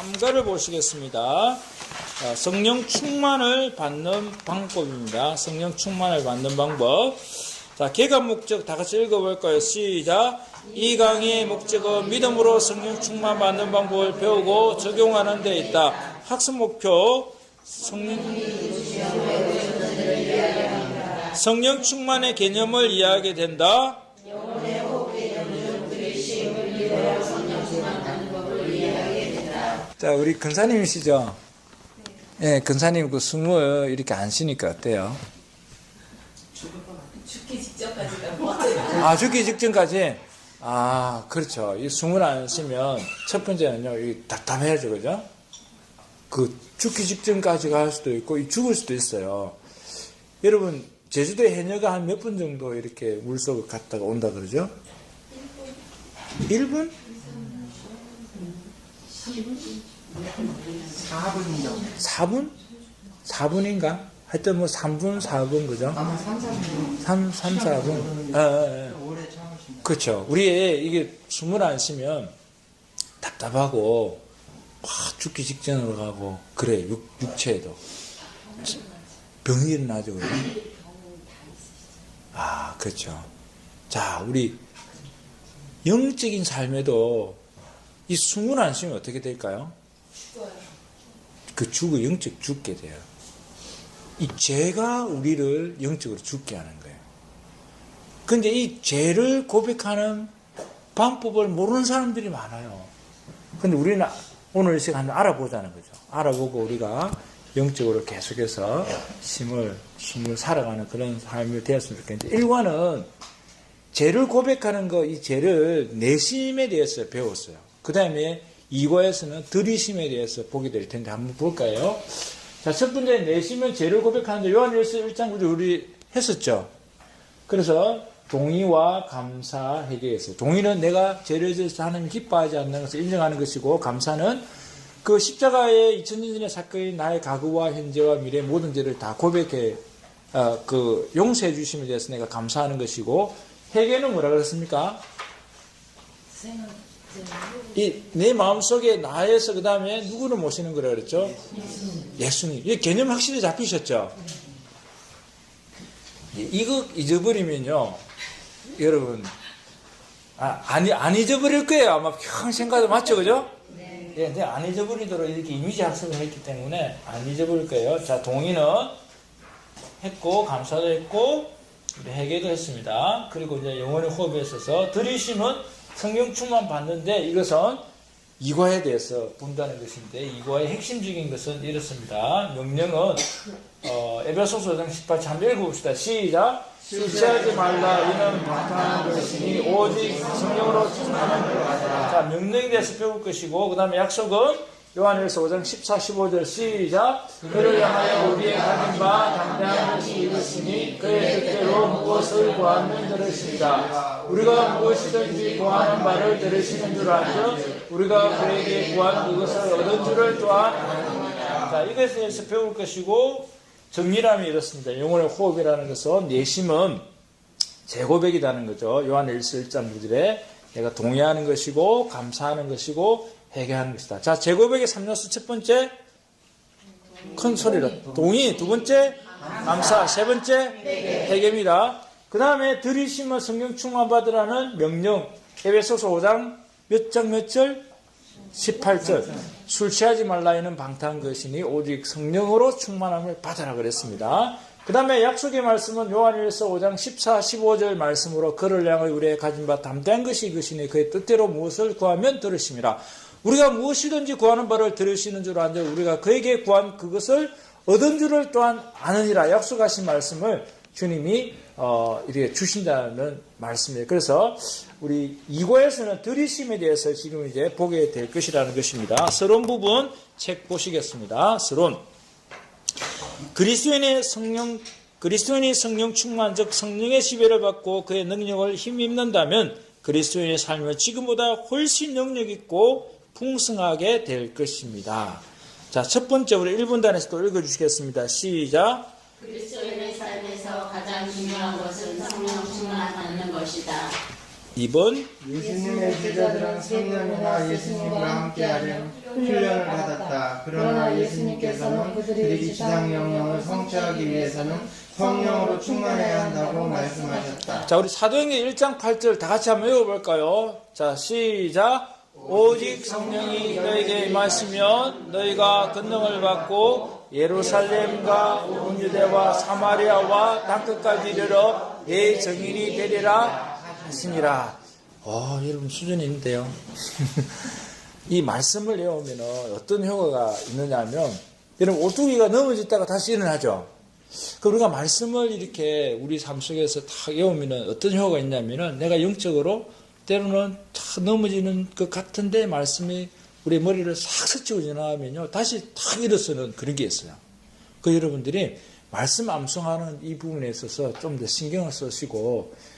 3가를 보시겠습니다. 자, 성령 충만을 받는 방법입니다. 성령 충만을 받는 방법. 자, 개관 목적 다 같이 읽어볼까요? 시작. 이 강의의 목적은 믿음으로 성령 충만 받는 방법을 배우고 적용하는 데 있다. 학습 목표. 성령 충만의 개념을 이해하게 된다. 자, 우리 근사님이시죠? 네, 근사님 그 숨을 이렇게 안 쉬니까 어때요? 죽기 직전까지가 아, 죽기 직전까지? 아, 그렇죠. 이 숨을 안 쉬면 첫 번째는요, 이 답답해야죠, 그죠? 그 죽기 직전까지 갈 수도 있고, 죽을 수도 있어요. 여러분, 제주도에 해녀가 한 몇 분 정도 이렇게 물속을 갔다가 온다 그러죠? 1분? 4분이요. 4분? 4분인가? 하여튼 뭐 3분, 4분, 그죠? 아마 3, 4분. 3, 4분. 오래 참으신다. 그렇죠. 우리의 이게 숨을 안 쉬면 답답하고 막 죽기 직전으로 가고 그래. 육체에도 병이 일어나죠. 그래. 아, 그렇죠. 자, 우리 영적인 삶에도 이 숨을 안 쉬면 어떻게 될까요? 그 영적 죽게 돼요. 이 죄가 우리를 영적으로 죽게 하는 거예요. 근데 이 죄를 고백하는 방법을 모르는 사람들이 많아요. 근데 우리는 오늘 이 시간에 알아보자는 거죠. 알아보고 우리가 영적으로 계속해서 숨을 살아가는 그런 삶이 되었으면 좋겠는데, 1과는 죄를 고백하는 거, 이 죄를 내심에 대해서 배웠어요. 그 다음에 2과에서는 들이심에 대해서 보게 될 텐데 한번 볼까요? 자, 첫 번째 내심은 죄를 고백하는데 요한일서 1장 9절 우리 했었죠. 그래서 동의와 감사 회개했어요. 동의는 내가 죄를 지어서 하나님 기뻐하지 않는 것을 인정하는 것이고, 감사는 그 십자가의 2000년 전의 사건인 나의 과거와 현재와 미래의 모든 죄를 다 고백해 그 용서해 주심에 대해서 내가 감사하는 것이고, 회개는 뭐라 그랬습니까? 이 내 마음속에 나에서 그 다음에 누구를 모시는 거라 그랬죠? 예수님. 이 개념 확실히 잡히셨죠? 이거 잊어버리면요, 여러분, 안 잊어버릴 거예요. 아마 평생 가도 맞죠, 그죠? 네. 근데 안 잊어버리도록 이렇게 이미지 학습을 했기 때문에 안 잊어버릴 거예요. 자, 동의는 했고, 감사도 했고, 회개도 했습니다. 그리고 이제 영혼의 호흡에 있어서 들이심은 성령 충만 받는데, 이것은 2과에 대해서 본다는 것인데, 2과의 핵심적인 것은 이렇습니다. 명령은 에베소서 5장 18절 한번 읽어봅시다. 시작. 실체하지 말라. 이는 방탕한 것이니 오직 성령으로 충만한 것이다. 자, 명령에 대해서 배울 것이고, 그 다음에 약속은 요한일서 5장 14, 15절 시작. 그를 향하여 우리의 가진 바 담대한 것이 이것이니 그의 뜻대로 무엇을 구하면 들으십니다. 우리가 무엇이든지 구하는 바를 들으시는 줄 알죠. 우리가 그에게 구한 그것을 얻은 줄을 또한. 자, 이것에 대해서 배울 것이고, 정리라면 이렇습니다. 영혼의 호흡이라는 것은 내심은 재고백이라는 거죠. 요한일서 1장 9절에 내가 동의하는 것이고, 감사하는 것이고, 회개하는 것이다. 자, 제고백의 3요소 첫 번째 큰 소리로 동의, 두 번째 감사, 세 번째 회개입니다. 그 다음에 들이심은 성령 충만 받으라는 명령. 에베소서 5장 몇 장 몇 절? 18절. 술 취하지 말라에는 방탕한 것이니 오직 성령으로 충만함을 받으라 그랬습니다. 그 다음에 약속의 말씀은 요한일서 5장 14, 15절 말씀으로 그를 향하여 우리의 가진 바 담대한 것이 이것이니 그의 뜻대로 무엇을 구하면 들으심이라. 우리가 무엇이든지 구하는 바를 들으시는 줄 아는데 우리가 그에게 구한 그것을 얻은 줄을 또한 아느니라. 약속하신 말씀을 주님이 이렇게 주신다는 말씀이에요. 그래서 우리 2과에서는 들이심에 대해서 지금 이제 보게 될 것이라는 것입니다. 서론 부분 책 보시겠습니다. 서론. 그리스도인이 성령 충만, 즉 성령의 지배를 받고 그의 능력을 힘입는다면 그리스도인의 삶은 지금보다 훨씬 능력 있고 풍성하게 될 것입니다. 자, 첫 번째 우리 1분단에서 또 읽어주시겠습니다. 시작. 그리스도인의 삶에서 가장 중요한 것은 성령 충만을 받는 것이다. 2번 예수님의 제자들은 성령이나 예수님과 함께하려 훈련을 받았다. 그러나 예수님께서는 그들이 지상 명령을 성취하기 위해서는 성령으로 충만해야 한다고 말씀하셨다. 자, 우리 사도행전 1장 8절 다 같이 한번 외워볼까요? 자, 시작. 오직 성령이 너에게 임하시면 너희가 권능을 받고 예루살렘과 온 유대와 사마리아와 땅끝까지 이르러 내 증인이 되리라 하시니라. 여러분 수준이 있는데요. 이 말씀을 외우면 어떤 효과가 있느냐 하면, 여러분 오뚜기가 넘어졌다가 다시 일어나죠. 그 우리가 말씀을 이렇게 우리 삶 속에서 다 외우면 어떤 효과가 있냐면은, 내가 영적으로 때로는 탁 넘어지는 것 같은데 말씀이 우리 머리를 싹 스치고 지나가면요, 다시 탁 일어서는 그런 게 있어요. 그 여러분들이 말씀 암송하는 이 부분에 있어서 좀 더 신경을 쓰시고,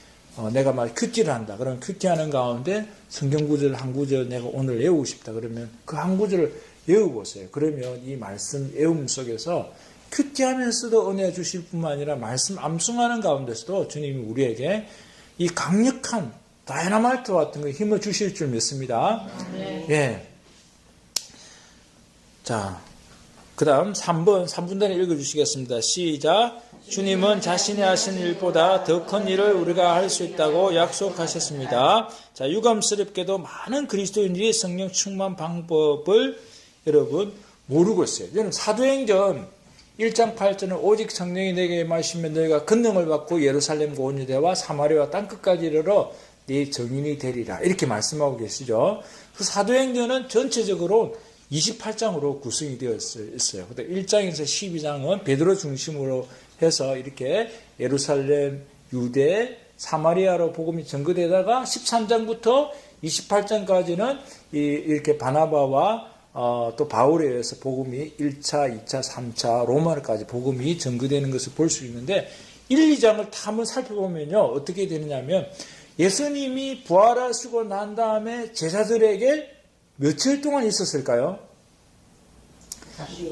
내가 막 큐티를 한다. 그러면 큐티하는 가운데 성경 구절 한 구절 내가 오늘 외우고 싶다. 그러면 그 한 구절을 외워보세요. 그러면 이 말씀 외움 속에서 큐티하면서도 은혜 주실 뿐만 아니라 말씀 암송하는 가운데서도 주님이 우리에게 이 강력한 다이너마이트 같은 거 힘을 주실 줄 믿습니다. 예. 자, 그 다음 3분 단위 읽어주시겠습니다. 시작. 주님은 자신이 하신 일보다 더 큰 일을 우리가 할 수 있다고 약속하셨습니다. 자, 유감스럽게도 많은 그리스도인들이 성령 충만 방법을 여러분 모르고 있어요. 여러분 사도행전 1장 8절은 오직 성령이 내게 임하시면 너희가 권능을 받고 예루살렘과 온 유대와 사마리아와 땅끝까지 이르러 네 증인이 되리라. 이렇게 말씀하고 계시죠. 그 사도행전은 전체적으로 28장으로 구성이 되어 있어요. 1장에서 12장은 베드로 중심으로 해서 이렇게 예루살렘, 유대, 사마리아로 복음이 전거되다가 13장부터 28장까지는 이렇게 바나바와 또 바울에 의해서 복음이 1차, 2차, 3차, 로마까지 복음이 전거되는 것을 볼 수 있는데 1, 2장을 다 한번 살펴보면요. 어떻게 되느냐면 예수님이 부활하시고 난 다음에 제자들에게 며칠 동안 있었을까요?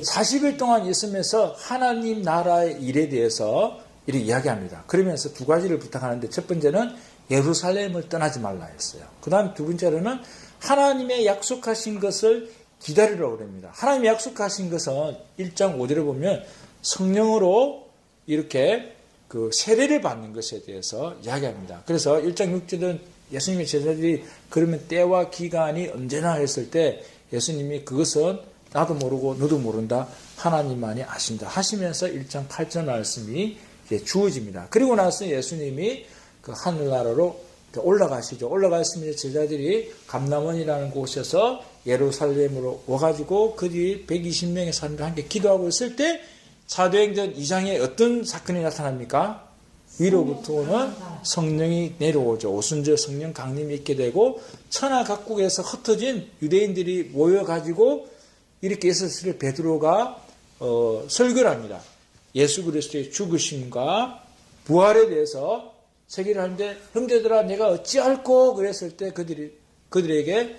40일 동안 있으면서 하나님 나라의 일에 대해서 이렇게 이야기합니다. 그러면서 두 가지를 부탁하는데 첫 번째는 예루살렘을 떠나지 말라 했어요. 그 다음 두 번째로는 하나님의 약속하신 것을 기다리라고 합니다. 하나님이 약속하신 것은 1장 5절에 보면 성령으로 이렇게 그 세례를 받는 것에 대해서 이야기합니다. 그래서 1장 6절은 예수님의 제자들이 그러면 때와 기간이 언제나 했을 때 예수님이 그것은 나도 모르고 너도 모른다. 하나님만이 아신다. 하시면서 1장 8절 말씀이 이제 주어집니다. 그리고 나서 예수님이 그 하늘나라로 올라가시죠. 올라갔으면 제자들이 감람원이라는 곳에서 예루살렘으로 와가지고 그 뒤에 120명의 사람들과 함께 기도하고 있을 때 사도행전 2장에 어떤 사건이 나타납니까? 위로부터는 성령이 내려오죠. 오순절 성령 강림이 있게 되고 천하 각국에서 흩어진 유대인들이 모여가지고 이렇게 있었을 때 베드로가 설교를 합니다. 예수 그리스도의 죽으심과 부활에 대해서 설교를 하는데 형제들아 내가 어찌할꼬 그랬을 때 그들에게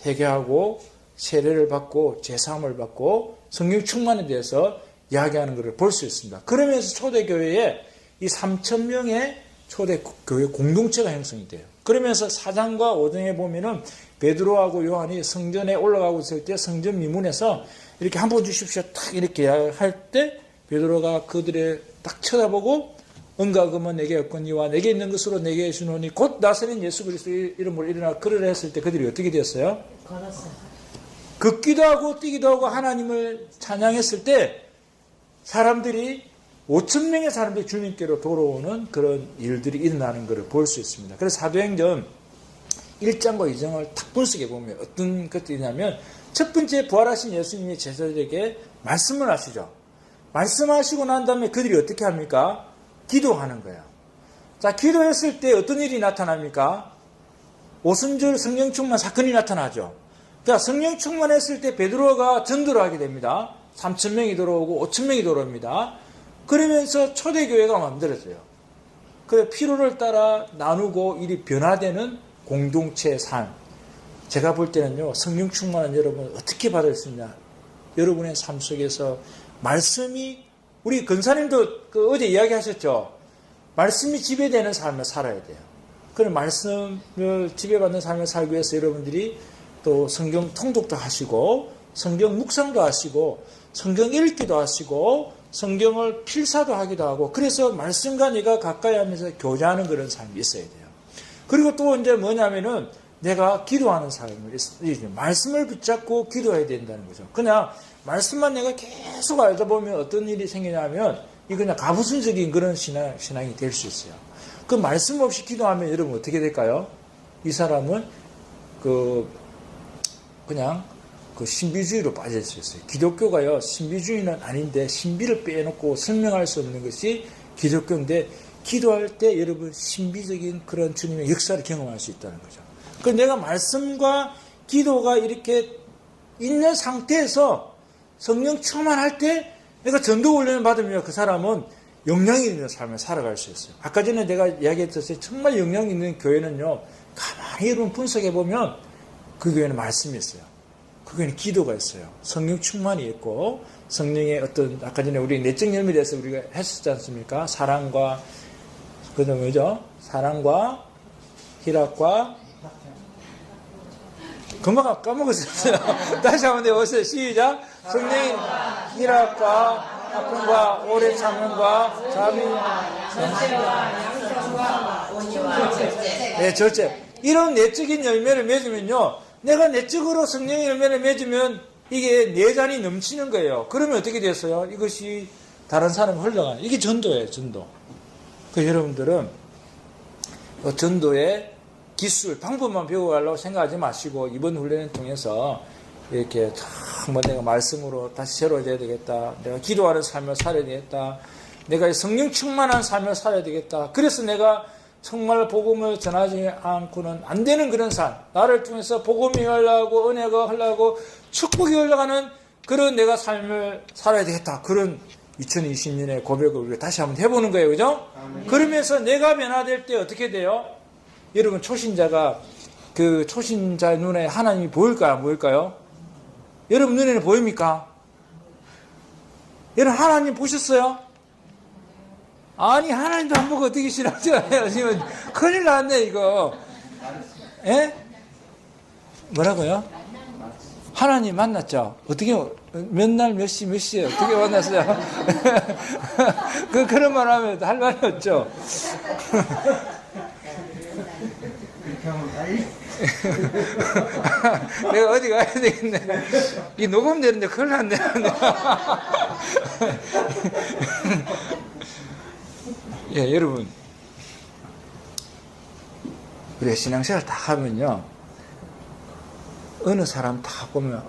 회개하고 세례를 받고 제사함을 받고 성령 충만에 대해서 이야기하는 것을 볼 수 있습니다. 그러면서 초대교회에 이 3,000명의 초대교회 공동체가 형성이 돼요. 그러면서 4장과 5장에 보면은 베드로하고 요한이 성전에 올라가고 있을 때 성전 미문에서 이렇게 한 번 주십시오. 탁 이렇게 할 때 베드로가 그들의 딱 쳐다보고 은과금은 내게 없거니와 내게 있는 것으로 내게 주노니 곧 나서는 예수 그리스도의 이름으로 일어나 그러라 했을 때 그들이 어떻게 되었어요? 걸었어요. 걷기도 하고 뛰기도 하고 하나님을 찬양했을 때 사람들이 5,000명의 사람들이 주님께로 돌아오는 그런 일들이 일어나는 것을 볼 수 있습니다. 그래서 사도행전 1장과 2장을 탁 분석해 보면 어떤 것들이냐면 첫 번째 부활하신 예수님이 제자들에게 말씀을 하시죠. 말씀하시고 난 다음에 그들이 어떻게 합니까? 기도하는 거예요. 자, 기도했을 때 어떤 일이 나타납니까? 오순절 성령 충만 사건이 나타나죠. 자, 성령 충만했을 때 베드로가 전도를 하게 됩니다. 3,000명이 들어오고 5,000명이 들어옵니다. 그러면서 초대교회가 만들어져요. 그 필요를 따라 나누고 일이 변화되는 공동체의 삶. 제가 볼 때는요, 성령 충만한 여러분 어떻게 받을 수 있냐? 여러분의 삶 속에서 말씀이, 우리 근사님도 어제 이야기하셨죠? 말씀이 지배되는 삶을 살아야 돼요. 그런 말씀을 지배받는 삶을 살기 위해서 여러분들이 또 성경 통독도 하시고 성경 묵상도 하시고 성경 읽기도 하시고 성경을 필사도 하기도 하고 그래서 말씀과 내가 가까이 하면서 교제하는 그런 삶이 있어야 돼요. 그리고 또 이제 뭐냐면은 내가 기도하는 삶을 말씀을 붙잡고 기도해야 된다는 거죠. 그냥 말씀만 내가 계속 알다 보면 어떤 일이 생기냐면 이 그냥 가부순적인 그런 신앙이 될 수 있어요. 그 말씀 없이 기도하면 여러분 어떻게 될까요? 이 사람은 그냥 그 신비주의로 빠질 수 있어요. 기독교가요, 신비주의는 아닌데 신비를 빼놓고 설명할 수 없는 것이 기독교인데 기도할 때 여러분 신비적인 그런 주님의 역사를 경험할 수 있다는 거죠. 그 내가 말씀과 기도가 이렇게 있는 상태에서 성령 충만할 때 내가 전도 훈련을 받으면 그 사람은 영향이 있는 삶을 살아갈 수 있어요. 아까 전에 내가 이야기했듯이 정말 영향이 있는 교회는요, 가만히 여러분 분석해 보면 그 교회는 말씀이 있어요. 그 교회는 기도가 있어요. 성령 충만이 있고 성령의 어떤 아까 전에 우리 내적 열매에 대해서 우리가 했었지 않습니까? 사랑과 그다음 뭐죠? 사랑과 희락과 금방 까먹었어요. 다시 한번 내보세요. 시작. 성령의 희락과 아픔과 오래 참음과 자비, 네, 절제. 이런 내적인 열매를 맺으면요, 내가 내적으로 성령의 열매를 맺으면 이게 내 잔이 넘치는 거예요. 그러면 어떻게 됐어요? 이것이 다른 사람에 흘러가는. 이게 전도예요, 전도. 그 여러분들은 전도의 기술, 방법만 배워가려고 생각하지 마시고 이번 훈련을 통해서 이렇게 뭐 내가 말씀으로 다시 새로워져야 되겠다. 내가 기도하는 삶을 살아야 되겠다. 내가 성령 충만한 삶을 살아야 되겠다. 그래서 내가 정말 복음을 전하지 않고는 안 되는 그런 삶. 나를 통해서 복음이 흘러가고 은혜가 흘러가고 축복이 흘러가는 그런 내가 삶을 살아야 되겠다. 그런 2020년의 고백을 우리가 다시 한번 해보는 거예요. 그죠? 그러면서 내가 변화될 때 어떻게 돼요? 여러분 초신자가 그 초신자의 눈에 하나님이 보일까요? 안 보일까요? 여러분 눈에는 보입니까? 여러분 하나님 보셨어요? 아니 하나님도 안 보고 어떻게 신앙생활해요? 지금 큰일 났네 이거. 예? 뭐라고요? 하나님 만났죠? 어떻게 몇 날 몇 시 몇 시에 어떻게 만났어요? 그런 말 하면 할 말이 없죠. 내가 어디 가야 되겠네. 이 녹음되는데 큰일 났네. 예, 여러분. 우리가 신앙생활 다 하면요. 어느 사람 다 보면,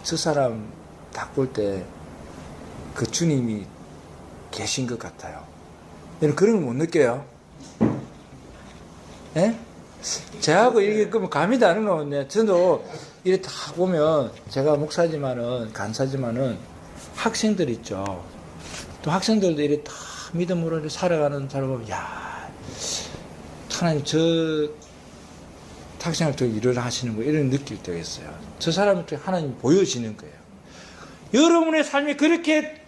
저 사람 딱 볼 때 그 주님이 계신 것 같아요. 여러분, 그런 거 못 느껴요? 예? 제하고 이게 그러면 감이 다른 거거든요. 저도 이렇게 다 보면 제가 목사지만은 간사지만은 학생들 있죠. 또 학생들도 이렇게 다 믿음으로 살아가는 사람 보면 야 하나님 저 학생을 또 일을 하시는 거 이런 느낄 때가 있어요. 저 사람을 또 하나님 보여지는 거예요. 여러분의 삶이 그렇게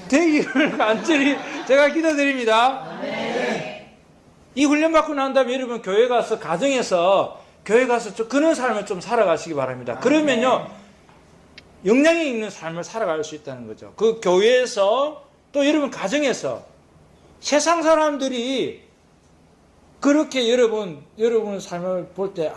되기를 간절히 제가 기도드립니다. 이 훈련 받고 난 다음에 여러분 교회 가서 가정에서 교회 가서 좀 그런 삶을 좀 살아가시기 바랍니다. 그러면요 영향이 있는 삶을 살아갈 수 있다는 거죠. 그 교회에서 또 여러분 가정에서 세상 사람들이 그렇게 여러분 삶을 볼 때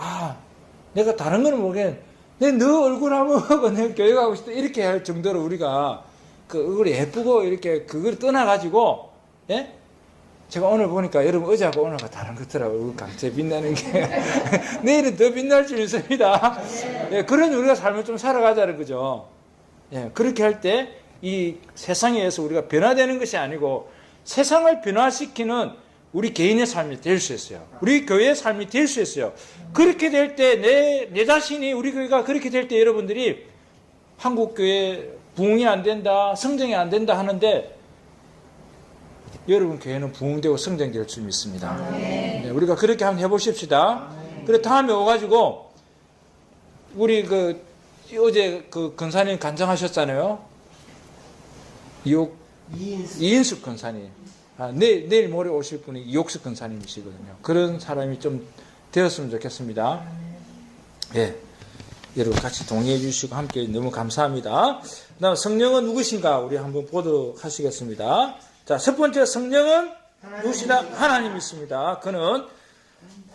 내가 다른 거는 모르겠는데 너 얼굴 한번 보고 내가 교회 가고 싶다 이렇게 할 정도로 우리가 그 얼굴이 예쁘고 이렇게 그걸 떠나가지고 예? 제가 오늘 보니까 여러분 어제하고 오늘과 다른 것 같더라고요. 강제 빛나는 게. 내일은 더 빛날 줄 믿습니다. 예, 그런 우리가 삶을 좀 살아가자는 거죠. 예, 그렇게 할 때 이 세상에 의해서 우리가 변화되는 것이 아니고 세상을 변화시키는 우리 개인의 삶이 될 수 있어요. 우리 교회의 삶이 될 수 있어요. 그렇게 될 때 내 자신이 우리 교회가 그렇게 될 때 여러분들이 한국교회 부흥이 안 된다, 성장이 안 된다 하는데 여러분 교회는 부흥되고 성장될 줄 믿습니다. 네, 우리가 그렇게 한번 해보십시다. 그래 다음에 오가지고 우리 어제 그 근사님 간증하셨잖아요. 이인숙 근사님. 내일 모레 오실 분이 이옥석 근사님이시거든요. 그런 사람이 좀 되었으면 좋겠습니다. 예. 여러분 같이 동의해 주시고 함께 너무 감사합니다. 그 다음 성령은 누구신가 우리 한번 보도록 하시겠습니다. 자, 첫 번째 성령은 누구시다? 하나님이십니다. 그는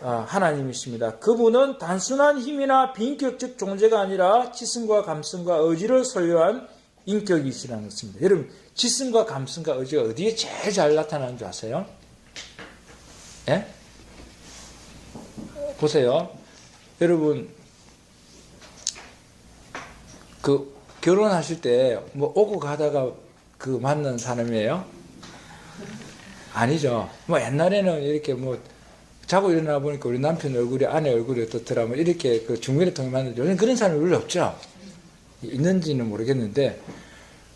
하나님이십니다. 그분은 단순한 힘이나 비인격적 존재가 아니라 지성과 감성과 의지를 소유한 인격이시라는 것입니다. 여러분 지성과 감성과 의지가 어디에 제일 잘 나타나는 줄 아세요? 예? 보세요. 여러분 그 결혼하실 때 뭐 오고 가다가 그 만난 사람이에요? 아니죠. 뭐 옛날에는 이렇게 뭐 자고 일어나 보니까 우리 남편 얼굴이 아내 얼굴이 어떻더라 뭐 이렇게 그 중매를 통해 만나죠. 요즘 그런 사람이 별로 없죠. 있는지는 모르겠는데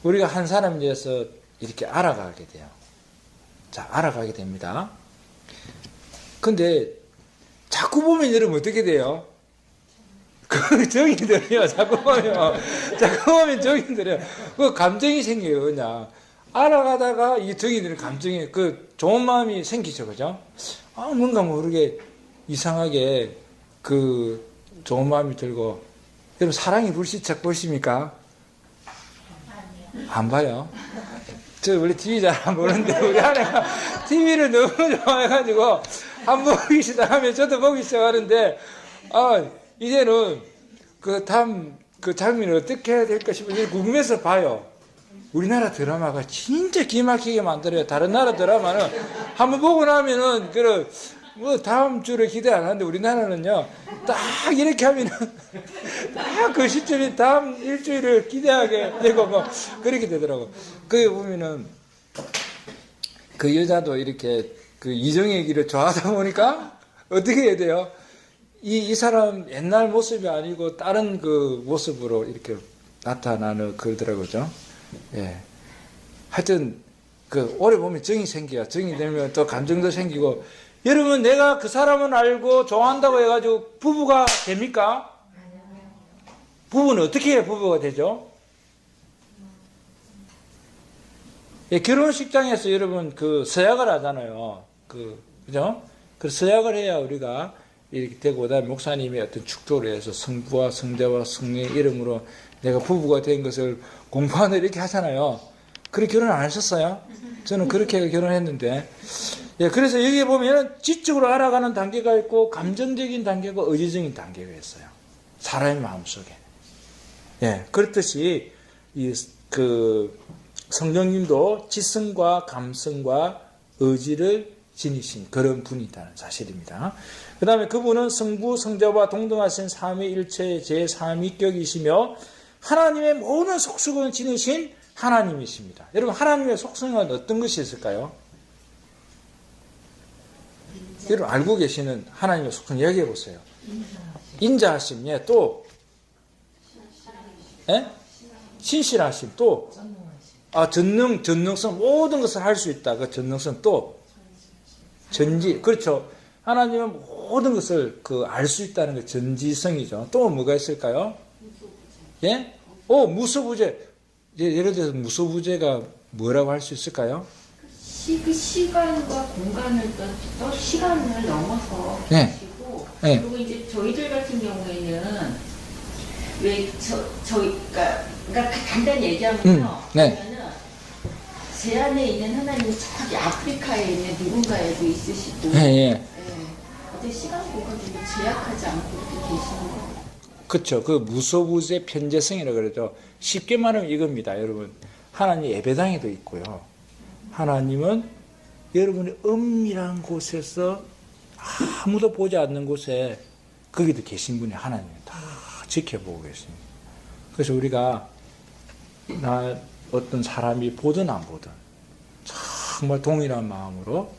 우리가 한 사람에 대해서 이렇게 알아가게 돼요. 자, 알아가게 됩니다. 근데 자꾸 보면 여러분 어떻게 돼요? 그 정이 들어요. 자꾸 보면 정이 들어요. 그 감정이 생겨요. 그냥 알아가다가 이 정이 드는 감정이 그 좋은 마음이 생기죠. 그죠? 뭔가 모르게 이상하게 그 좋은 마음이 들고 여러분 사랑이 불시착 보십니까? 안 봐요. 저 원래 TV 잘 안 보는데 우리 아내가 TV를 너무 좋아해가지고 한번 보기 시작하면 저도 보기 시작하는데 이제는 그 다음 그 장면을 어떻게 해야 될까 싶어서 궁금해서 봐요. 우리나라 드라마가 진짜 기막히게 만들어요. 다른 나라 드라마는 한번 보고 나면은 뭐 다음 주를 기대 안 하는데 우리나라는요 딱 이렇게 하면은 딱 그 시점이 다음 일주일을 기대하게 되고 뭐 그렇게 되더라고. 거기 보면은 그 여자도 이렇게 그 이정의 길을 좋아하다 보니까 어떻게 해야 돼요? 이 사람 옛날 모습이 아니고 다른 그 모습으로 이렇게 나타나는 그러더라고요. 예. 하여튼 그 오래 보면 정이 생겨요. 정이 되면 또 감정도 생기고. 여러분 내가 그 사람을 알고 좋아한다고 해가지고 부부가 됩니까? 부부는 어떻게 해야 부부가 되죠? 예, 결혼식장에서 여러분 그 서약을 하잖아요. 그죠? 그 서약을 해야 우리가 이렇게 되고 그다음에 목사님이 어떤 축도를 해서 성부와 성자와 성령의 이름으로 내가 부부가 된 것을 공포하는 이렇게 하잖아요. 그렇게 결혼 안 하셨어요? 저는 그렇게 결혼했는데. 예, 그래서 여기에 보면 지적으로 알아가는 단계가 있고 감정적인 단계가 의지적인 단계가 있어요. 사람의 마음속에. 예, 그렇듯이 그 성령님도 지성과 감성과 의지를 지니신 그런 분이다는 사실입니다. 그 다음에 그분은 성부, 성자와 동등하신 삼위일체의 제3위격이시며 하나님의 모든 속성을 지니신 하나님이십니다. 여러분 하나님의 속성은 어떤 것이 있을까요? 여러분 알고 계시는 하나님의 속성 얘기해 보세요. 인자하심, 예, 또 예? 신실하심, 또 전능성 모든 것을 할 수 있다. 그 전능성 또 전지, 그렇죠. 하나님은 모든 것을 알 수 있다는 게 전지성이죠. 또 뭐가 있을까요? 예? 무소부재. 예를 들어서 무소부재가 뭐라고 할 수 있을까요? 그 시간과 공간을 또 시간을 넘어서 계시고 네. 그리고 이제 저희들 같은 경우에는 왜 그러니까 간단히 얘기하면요. 네. 그러면은 제 안에 있는 하나님이 저기 아프리카에 있는 누군가에도 있으시고, 예. 어떤 시간 공간도 제약하지 않고 이렇게 계시는 거. 그렇죠. 그 무소부재 편재성이라고 그러죠. 쉽게 말하면 이겁니다, 여러분. 하나님 예배당에도 있고요. 하나님은 여러분의 은밀한 곳에서 아무도 보지 않는 곳에 거기도 계신 분이 하나님을 다 지켜보고 계십니다. 그래서 우리가 어떤 사람이 보든 안 보든 정말 동일한 마음으로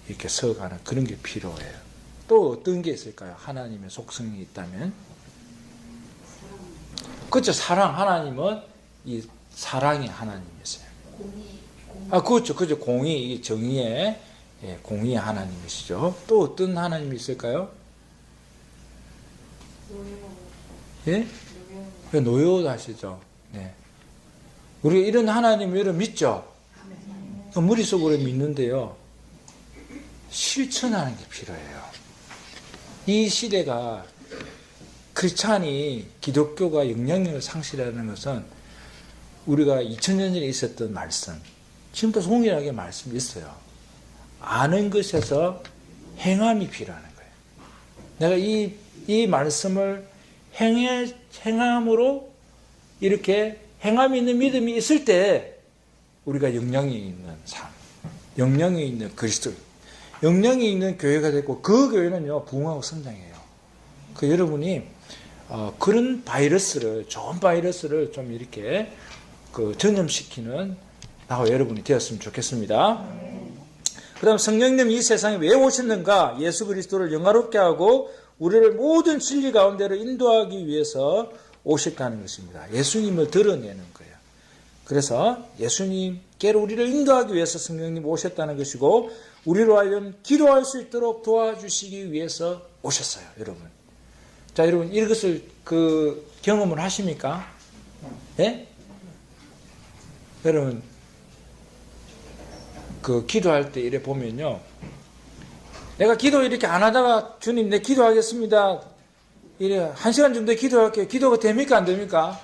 이렇게 서가는 그런 게 필요해요. 또 어떤 게 있을까요? 하나님의 속성이 있다면? 그렇죠. 사랑. 하나님은 이 사랑의 하나님이세요. 그렇죠. 공의, 이게 정의의, 공의의 하나님이시죠. 또 어떤 하나님이 있을까요? 예? 노여도 하시죠. 네. 우리가 이런 하나님을 믿죠? 머릿속으로 믿는데요. 실천하는 게 필요해요. 이 시대가 크리스찬이 기독교가 영향력을 상실하는 것은 우리가 2000년 전에 있었던 말씀, 지금도 동일하게 말씀이 있어요. 아는 것에서 행함이 필요하는 거예요. 내가 이 말씀을 행함으로 이렇게 행함이 있는 믿음이 있을 때 우리가 영향이 있는 삶, 영향이 있는 그리스도, 영향이 있는 교회가 됐고 그 교회는요 부흥하고 성장해요. 그 여러분이 그런 바이러스를, 좋은 바이러스를 좀 이렇게 전염시키는 나와 여러분이 되었으면 좋겠습니다. 그 다음 성령님 이 세상에 왜 오셨는가? 예수 그리스도를 영화롭게 하고 우리를 모든 진리 가운데로 인도하기 위해서 오셨다는 것입니다. 예수님을 드러내는 거예요. 그래서 예수님께로 우리를 인도하기 위해서 성령님 오셨다는 것이고 우리로 하여금 기도할 수 있도록 도와주시기 위해서 오셨어요. 여러분. 자, 여러분 이것을 경험을 하십니까? 예? 여러분 기도할 때 이래 보면요. 내가 기도 이렇게 안 하다가 주님 내 기도하겠습니다. 이래 1시간 정도 기도할게요. 기도가 됩니까? 안 됩니까?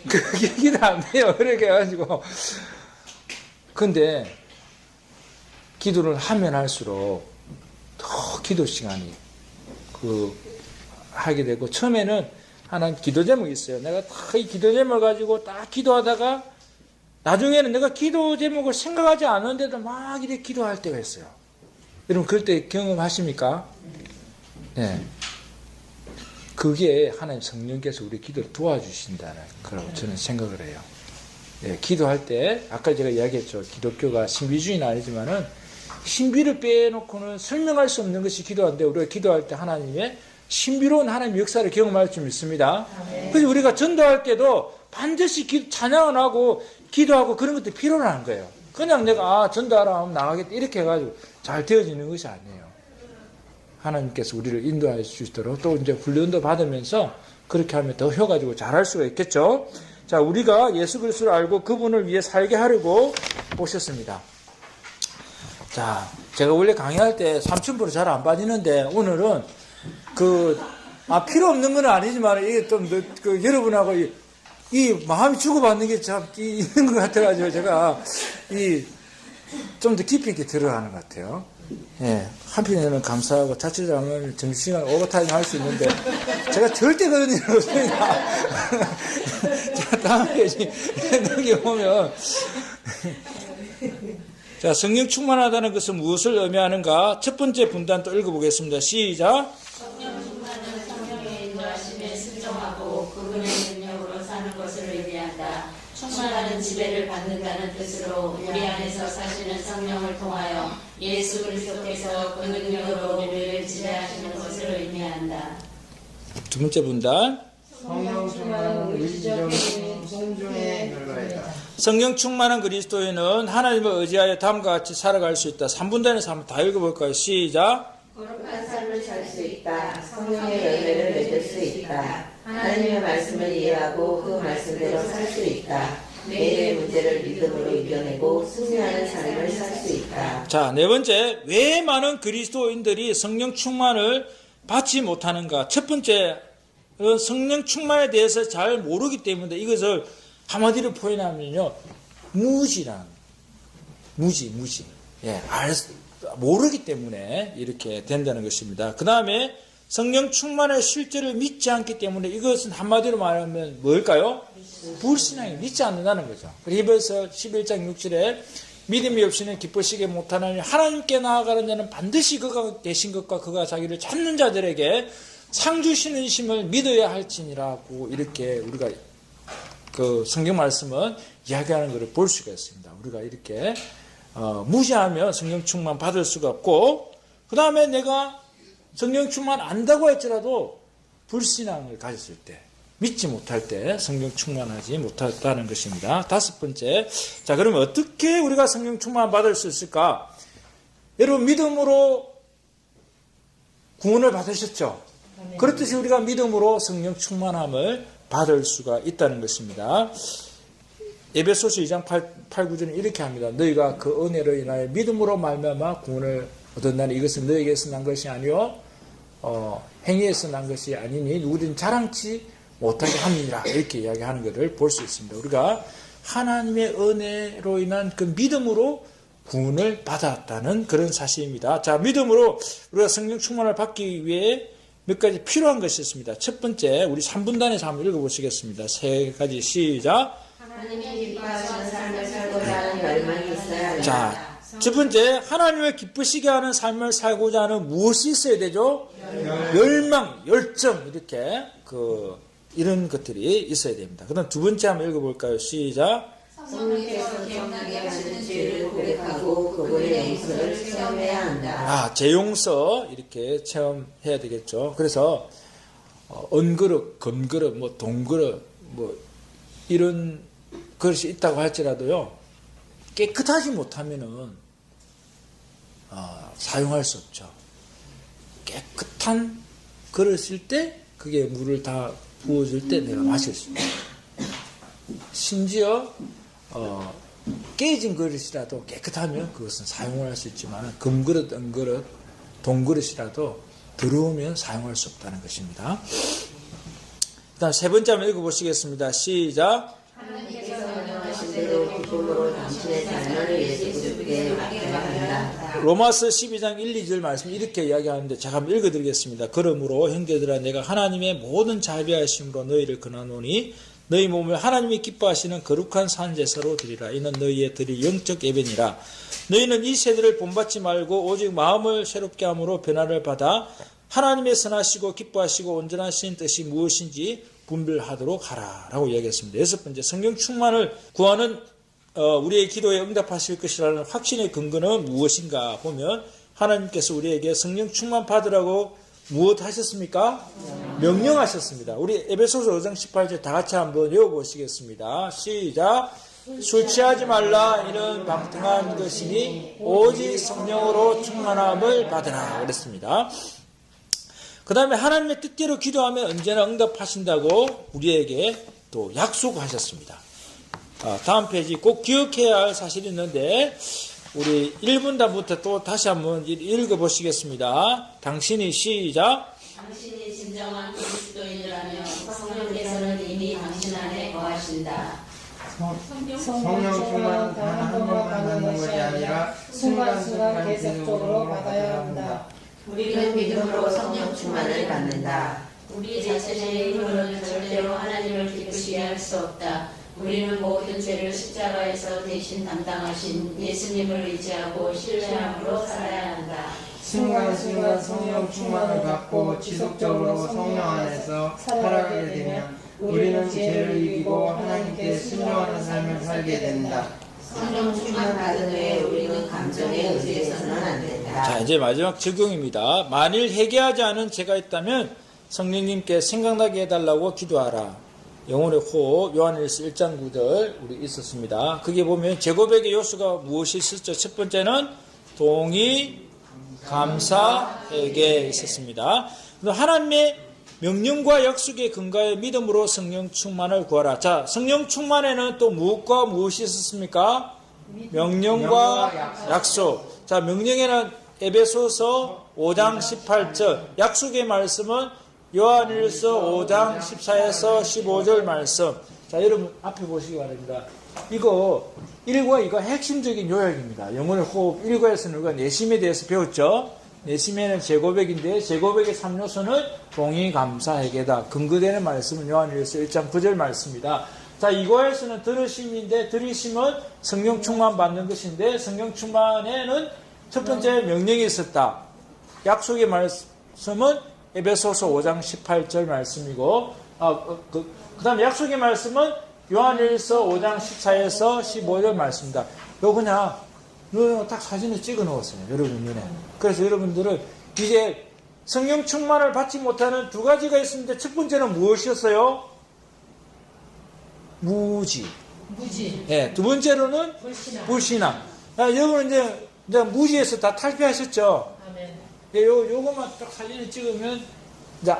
그게 기도 안 돼요. 그렇게 해가지고. 근데 기도를 하면 할수록 더 기도 시간이 하게 되고 처음에는 하나님 기도 제목이 있어요. 내가 딱 이 기도 제목을 가지고 딱 기도하다가 나중에는 내가 기도 제목을 생각하지 않았는데도 막 이렇게 기도할 때가 있어요. 여러분 그럴 때 경험하십니까? 네. 그게 하나님 성령께서 우리 기도를 도와주신다는 거라고 저는 생각을 해요. 네, 기도할 때 아까 제가 이야기했죠. 기독교가 신비주의는 아니지만은 신비를 빼놓고는 설명할 수 없는 것이 기도인데 우리가 기도할 때 하나님의 신비로운 하나님의 역사를 경험할 줄 믿습니다. 그래서 우리가 전도할 때도 반드시 찬양을 하고 기도하고 그런 것도 필요한 거예요. 그냥 내가 전도하라 하면 나가겠다 이렇게 해가지고 잘 되어지는 것이 아니에요. 하나님께서 우리를 인도할 수 있도록 또 이제 훈련도 받으면서 그렇게 하면 더 효과지고 잘할 수가 있겠죠. 자, 우리가 예수 그리스도를 알고 그분을 위해 살게 하려고 오셨습니다. 자, 제가 원래 강의할 때 삼천포로 잘 안 빠지는데 오늘은 필요 없는 건 아니지만 이게 좀 여러분하고 이 마음이 주고받는 게 참 있는 것 같아가지고 제가 좀 더 깊이 있게 들어가는 것 같아요. 예, 한편에는 감사하고 자칫하면 점심시간 오버타임 할 수 있는데 제가 절대 그런 일 없습니다. 자, 다음 페이지 넘겨보면 자, 성령 충만하다는 것은 무엇을 의미하는가? 첫 번째 분단 또 읽어보겠습니다. 시작. 성령 충만은 성령의 인도하심에 순종하고 그분의 능력으로 사는 것을 의미한다. 충만하는 지배를 받는다는 뜻으로 우리 안에서 사시는 성령을 통하여 예수 그리스도께서 그 능력으로 우리를 지배하시는 것을 의미한다. 두 번째 분단. 성령 충만은 의지적인 순종의 결과이다. 성령 충만한 그리스도인은 하나님을 의지하여 다음과 같이 살아갈 수 있다. 3분단에서 한번 다 읽어볼까요? 시작. 거룩한 삶을 살 수 있다. 성령의 열매를 맺을 수 있다. 하나님의 말씀을 이해하고 그 말씀대로 살 수 있다. 매일의 문제를 믿음으로 이겨내고 승리하는 삶을 살 수 있다. 자, 네 번째. 왜 많은 그리스도인들이 성령 충만을 받지 못하는가? 첫 번째, 성령 충만에 대해서 잘 모르기 때문에 이것을 한마디로 표현하면요. 무지. 예, 모르기 때문에 이렇게 된다는 것입니다. 그 다음에 성령 충만의 실제를 믿지 않기 때문에 이것은 한마디로 말하면 뭘까요? 불신앙이 믿지 않는다는 거죠. 히브리서 11장 6절에 믿음이 없이는 기쁘시게 못하나니 하나님께 나아가는 자는 반드시 그가 계신 것과 그가 자기를 찾는 자들에게 상 주시는 심을 믿어야 할지니라고 이렇게 우리가 성경 말씀은 이야기하는 것을 볼 수가 있습니다. 우리가 이렇게 무시하면 성령 충만 받을 수가 없고 그 다음에 내가 성령 충만 안다고 할지라도 불신앙을 가졌을 때 믿지 못할 때 성령 충만하지 못했다는 것입니다. 다섯 번째, 자 그러면 어떻게 우리가 성령 충만 받을 수 있을까? 여러분 믿음으로 구원을 받으셨죠? 그렇듯이 우리가 믿음으로 성령 충만함을 받을 수가 있다는 것입니다. 에베소서 2장 8, 9절은 이렇게 합니다. 너희가 그 은혜로 인하여 믿음으로 말미암아 구원을 얻었나니 이것은 너희에게서 난 것이 아니요 행위에서 난 것이 아니니 누구든 자랑치 못하게 함이니라. 이렇게 이야기하는 것을 볼 수 있습니다. 우리가 하나님의 은혜로 인한 그 믿음으로 구원을 받았다는 그런 사실입니다. 자, 믿음으로 우리가 성령 충만을 받기 위해 몇 가지 필요한 것이 있습니다. 첫 번째, 우리 3분단에서 한번 읽어보시겠습니다. 세 가지 시작. 하나님이 기뻐하시는 삶을 살고자 하는 열망이 있어야 합니다. 자, 첫 번째, 하나님을 기쁘시게 하는 삶을 살고자 하는 무엇이 있어야 되죠? 열망, 열정, 이렇게 이런 것들이 있어야 됩니다. 그다음 두 번째 한번 읽어볼까요? 시작. 성령께서 기억나게 하시는 죄를 고백하고 그분의 용서를 체험해야 한다. 제 용서 이렇게 체험해야 되겠죠. 그래서 은그릇, 금그릇, 뭐 동그릇, 뭐 이런 그릇이 있다고 할지라도요, 깨끗하지 못하면은 사용할 수 없죠. 깨끗한 그릇일 때 그게 물을 다 부어줄 때 내가 마실 수 있어요. 심지어 깨진 그릇이라도 깨끗하면 그것은 사용을 할 수 있지만 금그릇, 은그릇, 동그릇이라도 더러우면 사용할 수 없다는 것입니다. 그 다음 세 번째 한번 읽어보시겠습니다. 시작. 하나님께서 명령하신 대로 기쁨으로 당신의 삶을 예수께 맡겨야 로마서 12장 1, 2절 말씀 이렇게 이야기하는데 제가 한번 읽어드리겠습니다. 그러므로 형제들아 내가 하나님의 모든 자비하심으로 너희를 권하노니 너희 몸을 하나님이 기뻐하시는 거룩한 산제사로 드리라. 이는 너희의 드릴 영적 예배니라. 너희는 이 세대를 본받지 말고 오직 마음을 새롭게 함으로 변화를 받아 하나님의 선하시고 기뻐하시고 온전하신 뜻이 무엇인지 분별하도록 하라 라고 이야기했습니다. 여섯 번째, 성령 충만을 구하는 우리의 기도에 응답하실 것이라는 확신의 근거는 무엇인가 보면 하나님께서 우리에게 성령 충만 받으라고 무엇 하셨습니까? 명령하셨습니다. 우리 에베소서 5장 18절 다 같이 한번 외워보시겠습니다. 시작. 술 취하지 말라. 이는 방탕한 것이니 오직 성령으로 충만함을 받으라 그랬습니다. 그 다음에 하나님의 뜻대로 기도하면 언제나 응답하신다고 우리에게 또 약속하셨습니다. 다음 페이지 꼭 기억해야 할 사실이 있는데 우리 1분단부터 또 다시 한번 읽어보시겠습니다. 당신이 시작. 당신이 진정한 그리스도인이라면 성령께서는 이미 당신 안에 거하신다. 성령 충만 단 한 번 받는 것이 아니라 순간순간 계속적으로 받아야 한다. 우리는 믿음으로 성령 충만을 받는다. 우리 자신의 힘으로는 절대로 하나님을 기쁘시게 할 수 없다. 우리는 모든 죄를 십자가에서 대신 담당하신 예수님을 의지하고 신뢰함으로 살아야 한다. 순간순간 성령 충만을 받고 지속적으로 성령 안에서 살아가게 되면 우리는 죄를 이기고 하나님께 순종하는 삶을 살게 된다. 성령 충만 받은 후에 우리는 감정에 의지해서는 안 된다. 자, 이제 마지막 적용입니다. 만일 회개하지 않은 죄가 있다면 성령님께 생각나게 해달라고 기도하라. 영혼의 호흡, 요한일서 1장 9절 우리 있었습니다. 거기에 보면 제고백의 요소가 무엇이 있었죠? 첫 번째는 동의, 감사, 회개 있었습니다. 하나님의 명령과 약속의 근거에 믿음으로 성령 충만을 구하라. 자, 성령 충만에는 또 무엇과 무엇이 있었습니까? 명령과 약속. 자, 명령에는 에베소서 5장 18절, 약속의 말씀은 요한일서 5장 14에서 15절 말씀. 자, 여러분 앞에 보시기 바랍니다. 이거 1과 2가 핵심적인 요약입니다. 영혼의 호흡 1과에서는 우리가 내심에 대해서 배웠죠. 내심에는 제고백인데 제고백의 3요소는 동의, 감사, 회개다. 근거되는 말씀은 요한일서 1장 9절 말씀입니다. 자, 2과에서는 들으심인데 들으심은 성령 충만 받는 것인데 성령 충만에는 첫 번째 명령이 있었다. 약속의 말씀은 에베소서 5장 18절 말씀이고 그 다음에 약속의 말씀은 요한일서 5장 14에서 15절 말씀입니다. 요 그냥 딱 사진을 찍어 놓았어요. 여러분 눈에. 그래서 여러분들은 이제 성령 충만을 받지 못하는 두 가지가 있습니다. 첫 번째는 무엇이었어요? 무지. 네, 두 번째로는 불신앙. 여러분 이제 무지에서 다 탈피하셨죠? 요것만 딱 사진을 찍으면 이제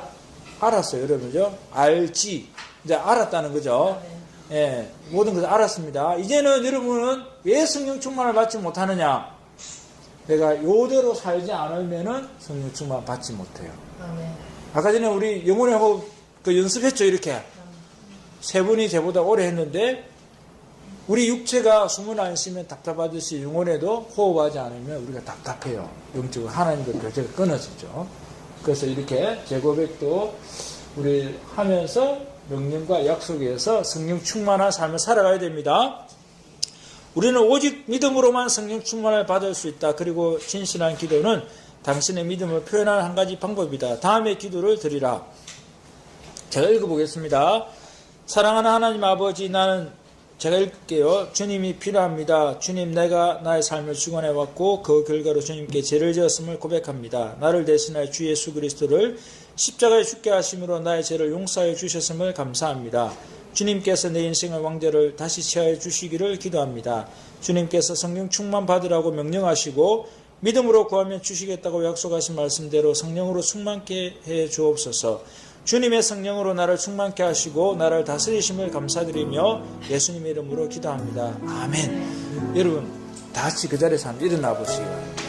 알았어요, 여러분죠? 알지. 이제 알았다는 거죠. 모든 것을 알았습니다. 이제는 여러분은 왜 성령 충만을 받지 못하느냐? 내가 이대로 살지 않으면은 성령 충만 받지 못해요. 아까 전에 우리 영혼의 호흡 그 연습했죠, 이렇게. 세 분이 저보다 오래 했는데, 우리 육체가 숨을 안 쉬면 답답하듯이 영혼에도 호흡하지 않으면 우리가 답답해요. 영적으로 하나님과 교제가 끊어지죠. 그래서 이렇게 재고백도 우리 하면서 명령과 약속에서 성령 충만한 삶을 살아가야 됩니다. 우리는 오직 믿음으로만 성령 충만을 받을 수 있다. 그리고 진실한 기도는 당신의 믿음을 표현하는 한 가지 방법이다. 다음에 기도를 드리라. 제가 읽어보겠습니다. 사랑하는 하나님 아버지, 제가 읽을게요. 주님이 필요합니다. 주님, 내가 나의 삶을 주관해왔고 그 결과로 주님께 죄를 지었음을 고백합니다. 나를 대신하여 주 예수 그리스도를 십자가에 죽게 하심으로 나의 죄를 용서하여 주셨음을 감사합니다. 주님께서 내 인생의 왕좌를 다시 취하여 주시기를 기도합니다. 주님께서 성령 충만 받으라고 명령하시고 믿음으로 구하면 주시겠다고 약속하신 말씀대로 성령으로 충만케 해 주옵소서. 주님의 성령으로 나를 충만케 하시고 나를 다스리심을 감사드리며 예수님의 이름으로 기도합니다. 아멘. 여러분 다 같이 그 자리에서 한번 일어나 보시기 바랍니다.